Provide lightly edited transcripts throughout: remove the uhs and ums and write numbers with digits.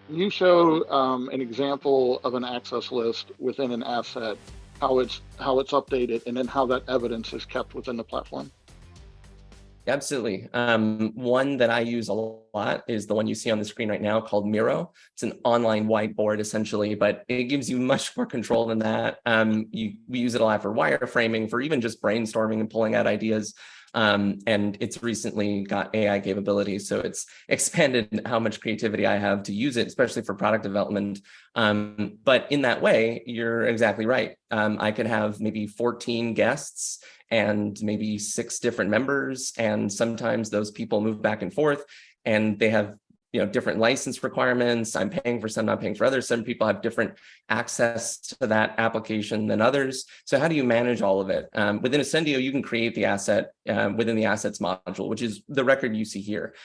Can you show an example of an access list within an asset, how it's updated, and then how that evidence is kept within the platform? Absolutely. One that I use a lot is the one you see on the screen right now called Miro. It's an online whiteboard essentially, but it gives you much more control than that. We use it a lot for wireframing, for even just brainstorming and pulling out ideas. And it's recently got AI capabilities, so it's expanded how much creativity I have to use it, especially for product development. But in that way, you're exactly right. I could have maybe 14 guests and maybe 6 different members, and sometimes those people move back and forth, and they have different license requirements. I'm paying for some, not paying for others. Some people have different access to that application than others. So how do you manage all of it? Within Ostendio, you can create the asset within the assets module, which is the record you see here.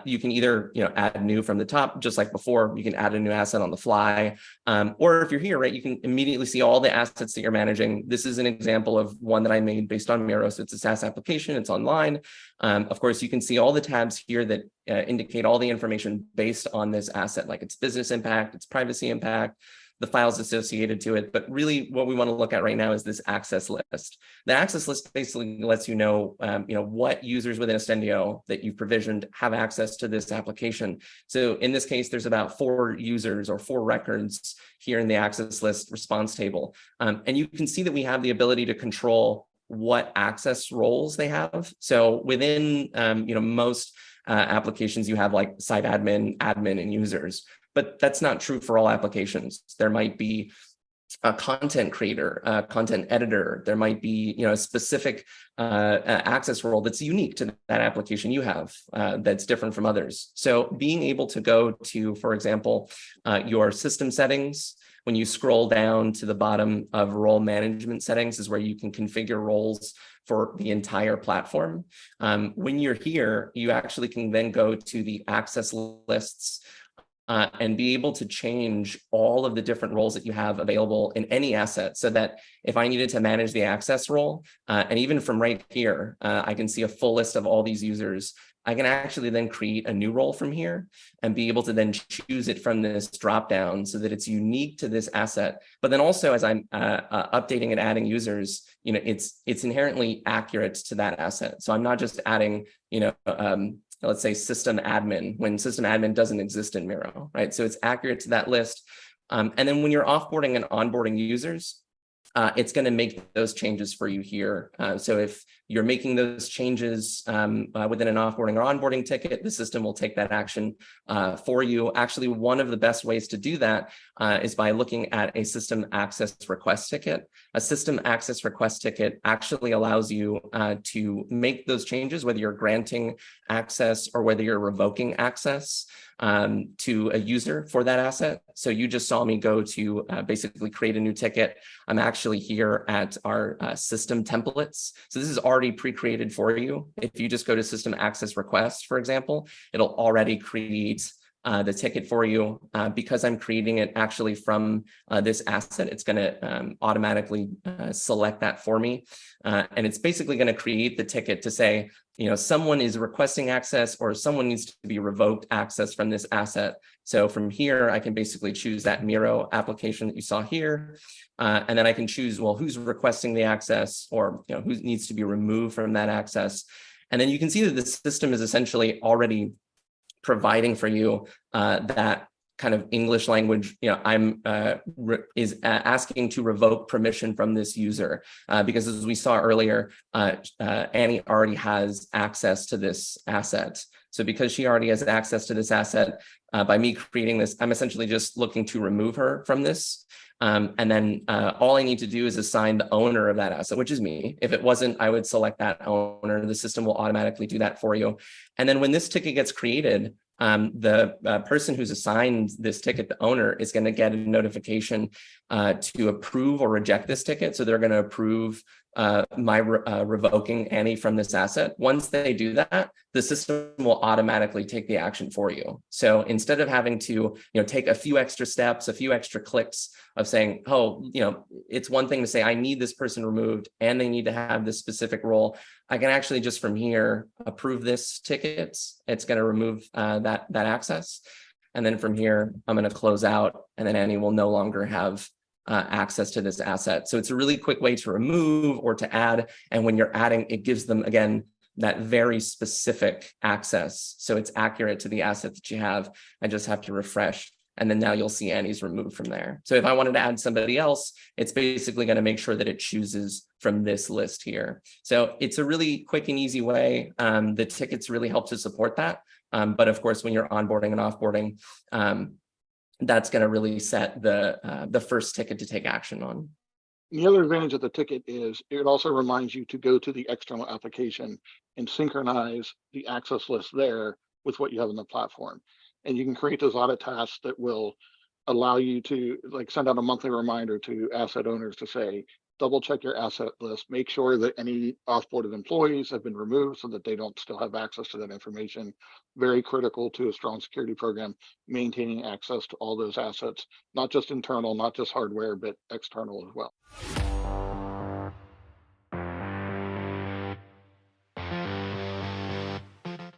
You can either add new from the top, just like before. You can add a new asset on the fly, or if you're here, right, you can immediately see all the assets that you're managing. This is an example of one that I made based on Miro. So it's a SaaS application, it's online. Of course, you can see all the tabs here that indicate all the information based on this asset, like its business impact, its privacy impact, the files associated to it. But really what we want to look at right now is this access list. The access list basically lets you know what users within Ostendio that you've provisioned have access to this application. So in this case, there's about 4 users or 4 records here in the access list response table. And you can see that we have the ability to control what access roles they have. So within most applications, you have like site admin, admin, and users. But that's not true for all applications. There might be a content creator, a content editor. There might be a specific access role that's unique to that application you have, that's different from others. So being able to go to, for example, your system settings, when you scroll down to the bottom of role management settings is where you can configure roles for the entire platform. When you're here, you actually can then go to the access lists and be able to change all of the different roles that you have available in any asset, so that if I needed to manage the access role, and even from right here, I can see a full list of all these users. I can actually then create a new role from here and be able to then choose it from this dropdown so that it's unique to this asset. But then also, as I'm updating and adding users, it's inherently accurate to that asset. So I'm not just adding, let's say system admin, when system admin doesn't exist in Miro, right? So it's accurate to that list. And then when you're offboarding and onboarding users, it's going to make those changes for you here. So if you're making those changes within an offboarding or onboarding ticket, the system will take that action for you. Actually, one of the best ways to do that is by looking at a system access request ticket. A system access request ticket actually allows you to make those changes, whether you're granting access or whether you're revoking access to a user for that asset. So you just saw me go to basically create a new ticket. I'm actually here at our system templates. So this is already pre-created for you. If you just go to system access request, for example, it'll already create the ticket for you. Because I'm creating it actually from this asset, it's going to automatically select that for me. And it's basically going to create the ticket to say, someone is requesting access or someone needs to be revoked access from this asset. So from here, I can basically choose that Miro application that you saw here. And then I can choose, well, who's requesting the access, or who needs to be removed from that access. And then you can see that the system is essentially already providing for you that kind of English language, I'm asking to revoke permission from this user, because as we saw earlier, Annie already has access to this asset. So because she already has access to this asset, by me creating this, I'm essentially just looking to remove her from this. And then all I need to do is assign the owner of that asset, which is me. If it wasn't, I would select that owner. The system will automatically do that for you. And then when this ticket gets created, the person who's assigned this ticket, the owner, is going to get a notification to approve or reject this ticket. So they're going to approve my revoking Annie from this asset. Once they do that, the system will automatically take the action for you. So instead of having to take a few extra steps, a few extra clicks of saying, oh, it's one thing to say I need this person removed and they need to have this specific role. I can actually just from here approve this ticket. It's going to remove that access. And then from here, I'm going to close out, and then Annie will no longer have access to this asset. So it's a really quick way to remove or to add. And when you're adding, it gives them, again, that very specific access. So it's accurate to the asset that you have. I just have to refresh. And then now you'll see Annie's removed from there. So if I wanted to add somebody else, it's basically going to make sure that it chooses from this list here. So it's a really quick and easy way. The tickets really help to support that. But of course, when you're onboarding and offboarding, that's going to really set the first ticket to take action on. The other advantage of the ticket is it also reminds you to go to the external application and synchronize the access list there with what you have in the platform. And you can create those audit tasks that will allow you to like send out a monthly reminder to asset owners to say, double check your asset list, make sure that any offboarded employees have been removed so that they don't still have access to that information. Very critical to a strong security program, maintaining access to all those assets, not just internal, not just hardware, but external as well.